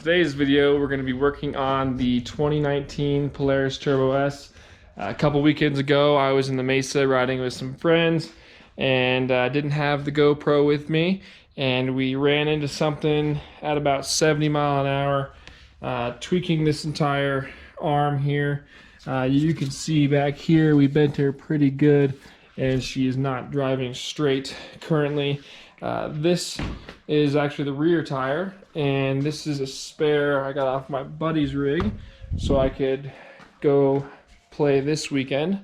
Today's video, we're going to be working on the 2019 Polaris Turbo S. A couple weekends ago, I was in the Mesa riding with some friends, and I didn't have the GoPro with me, and we ran into something at about 70 mile an hour, tweaking this entire arm here. You can see back here, we bent her pretty good, and she is not driving straight currently. This is actually the rear tire, and this is a spare I got off my buddy's rig so I could go play this weekend,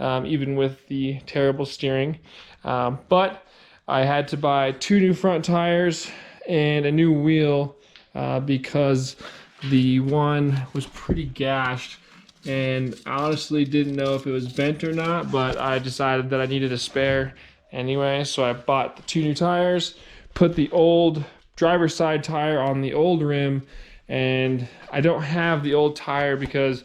even with the terrible steering. But I had to buy 2 new front tires and a new wheel because the one was pretty gashed, and I honestly didn't know if it was bent or not, but I decided that I needed a spare anyway, so I bought the 2 new tires, put the old driver's side tire on the old rim, and I don't have the old tire because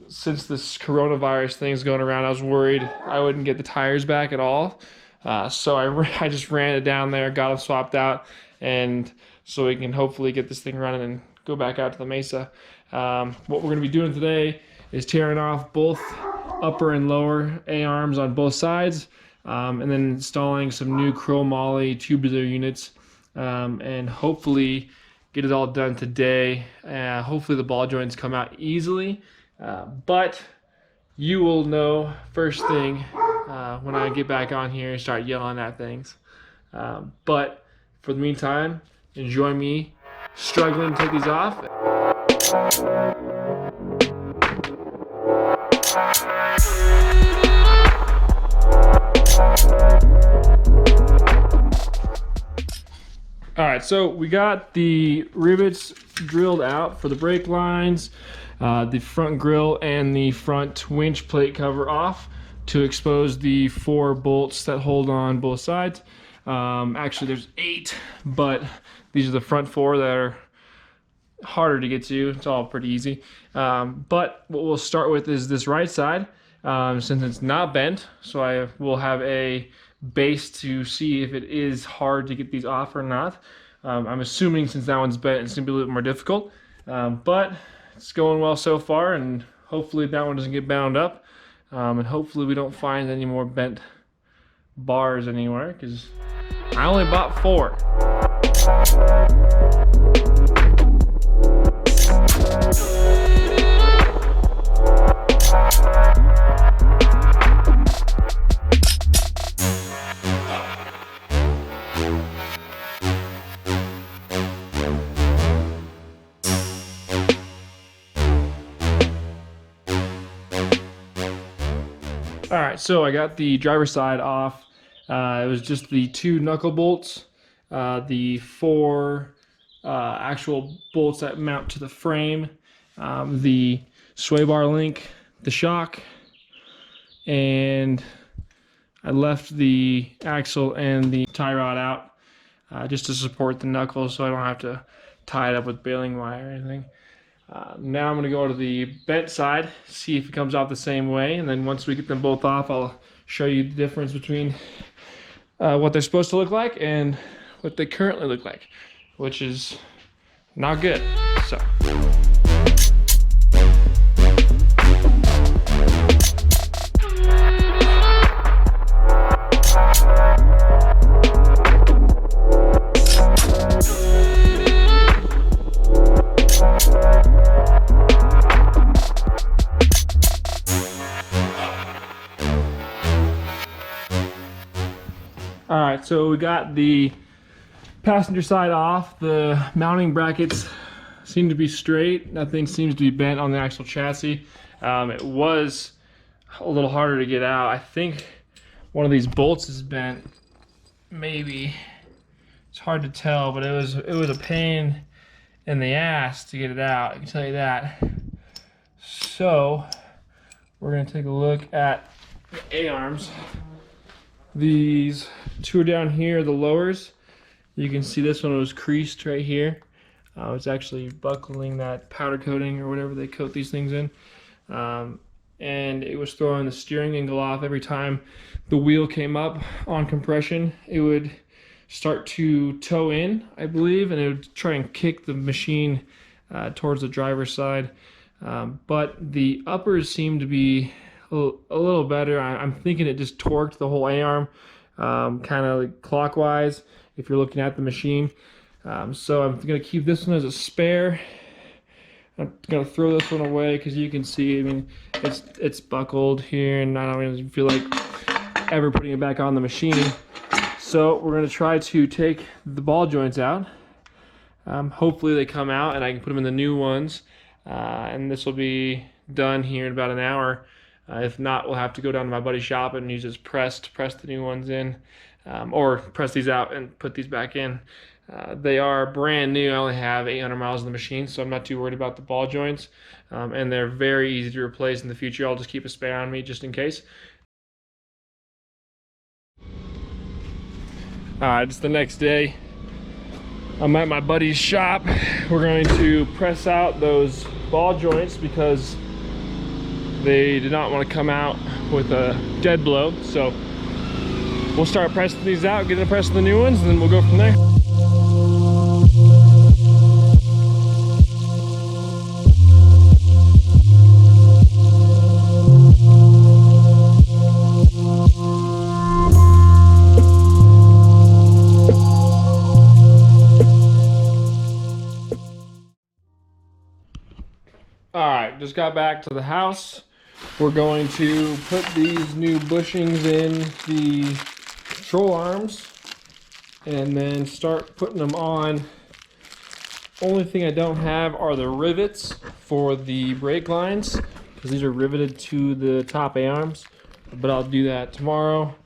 since this coronavirus thing's going around, I was worried I wouldn't get the tires back at all. So I just ran it down there, got them swapped out, and so we can hopefully get this thing running and go back out to the Mesa. What we're going to be doing today is tearing off both upper and lower A-arms on both sides, and then installing some new chromoly tubular units, and hopefully get it all done today. Hopefully the ball joints come out easily, but you will know first thing when I get back on here and start yelling at things. But for the meantime, enjoy me struggling to take these off. All right, so we got the rivets drilled out for the brake lines, the front grille and the front winch plate cover off to expose the 4 bolts that hold on both sides. Actually, there's 8, but these are the front 4 that are harder to get to. It's all pretty easy. But what we'll start with is this right side, since it's not bent, so I will have a base to see if it is hard to get these off or not. I'm assuming since that one's bent, it's gonna be a little more difficult, but it's going well so far, and hopefully that one doesn't get bound up, and hopefully we don't find any more bent bars anywhere, because I only bought 4. All right, so I got the driver's side off. It was just the 2 knuckle bolts, the 4 actual bolts that mount to the frame, the sway bar link, the shock, and I left the axle and the tie rod out just to support the knuckles so I don't have to tie it up with baling wire or anything. Now I'm going to go to the bent side, see if it comes out the same way, and then once we get them both off, I'll show you the difference between what they're supposed to look like and what they currently look like, which is not good. So. All right, so we got the passenger side off. The mounting brackets seem to be straight. Nothing seems to be bent on the actual chassis. It was a little harder to get out. I think one of these bolts is bent. Maybe. It's hard to tell, but it was a pain in the ass to get it out, I can tell you that. So we're gonna take a look at the A-arms. These 2 are down here, the lowers. You can see this one was creased right here. It's actually buckling that powder coating or whatever they coat these things in. And it was throwing the steering angle off every time the wheel came up on compression. It would start to toe in, I believe, and it would try and kick the machine towards the driver's side. But the uppers seem to be a little better. I'm thinking it just torqued the whole A-arm kind of like clockwise if you're looking at the machine. So I'm going to keep this one as a spare. I'm going to throw this one away because you can see, I mean, it's buckled here, and I don't really feel like ever putting it back on the machine. So we're going to try to take the ball joints out. Hopefully they come out and I can put them in the new ones. And this will be done here in about an hour. If not, we'll have to go down to my buddy's shop and use his press to press the new ones in, or press these out and put these back in. They are brand new. I only have 800 miles on the machine, so I'm not too worried about the ball joints. And they're very easy to replace in the future. I'll just keep a spare on me just in case. Alright, it's the next day. I'm at my buddy's shop. We're going to press out those ball joints because they did not want to come out with a dead blow. So we'll start pressing these out, get them pressed the new ones, and then we'll go from there. Alright, just got back to the house. We're going to put these new bushings in the control arms and then start putting them on. Only thing I don't have are the rivets for the brake lines because these are riveted to the top A-arms, but I'll do that tomorrow.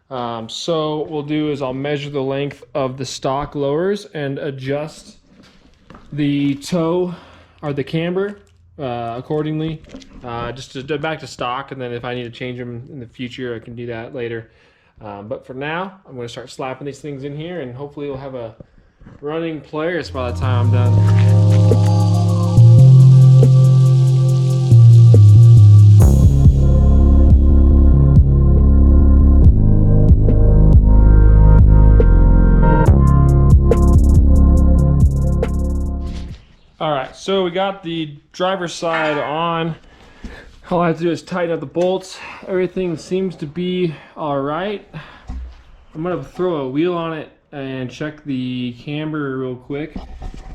So what we'll do is I'll measure the length of the stock lowers and adjust the toe or the camber accordingly, just to back to stock, and then if I need to change them in the future, I can do that later. But for now, I'm going to start slapping these things in here, and hopefully we'll have a running Polaris by the time I'm done. Alright, so we got the driver's side on. All I have to do is tighten up the bolts. Everything seems to be alright. I'm going to throw a wheel on it and check the camber real quick,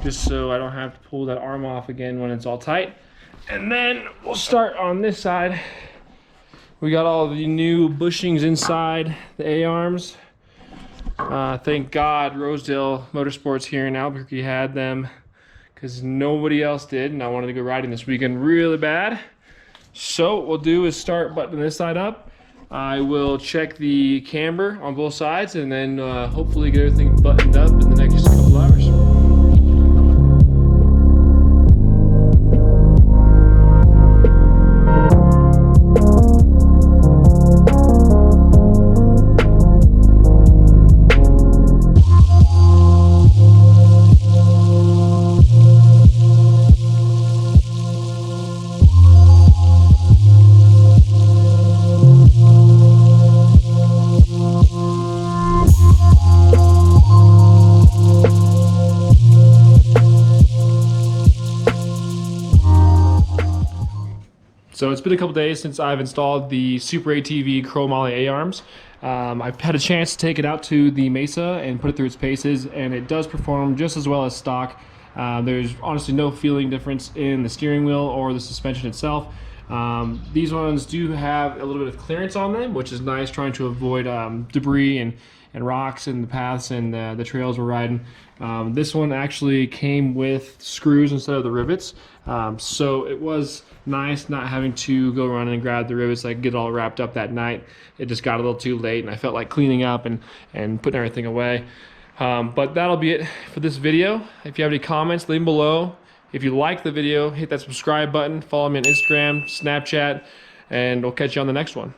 just so I don't have to pull that arm off again when it's all tight. And then we'll start on this side. We got all the new bushings inside the A-arms. Thank God Rosedale Motorsports here in Albuquerque had them, because nobody else did, and I wanted to go riding this weekend really bad. So what we'll do is start buttoning this side up. I will check the camber on both sides, and then hopefully get everything buttoned up in the next couple hours. So it's been a couple days since I've installed the SuperATV chromoly A-arms. I've had a chance to take it out to the Mesa and put it through its paces, and it does perform just as well as stock. There's honestly no feeling difference in the steering wheel or the suspension itself. These ones do have a little bit of clearance on them, which is nice, trying to avoid debris and rocks in the paths and the trails we're riding. This one actually came with screws instead of the rivets, so it was nice not having to go around and grab the rivets. I could get it all wrapped up that night. It just got a little too late, and I felt like cleaning up and putting everything away. But that'll be it for this video. If you have any comments, leave them below. If you like the video, hit that subscribe button, follow me on Instagram, Snapchat, and we'll catch you on the next one.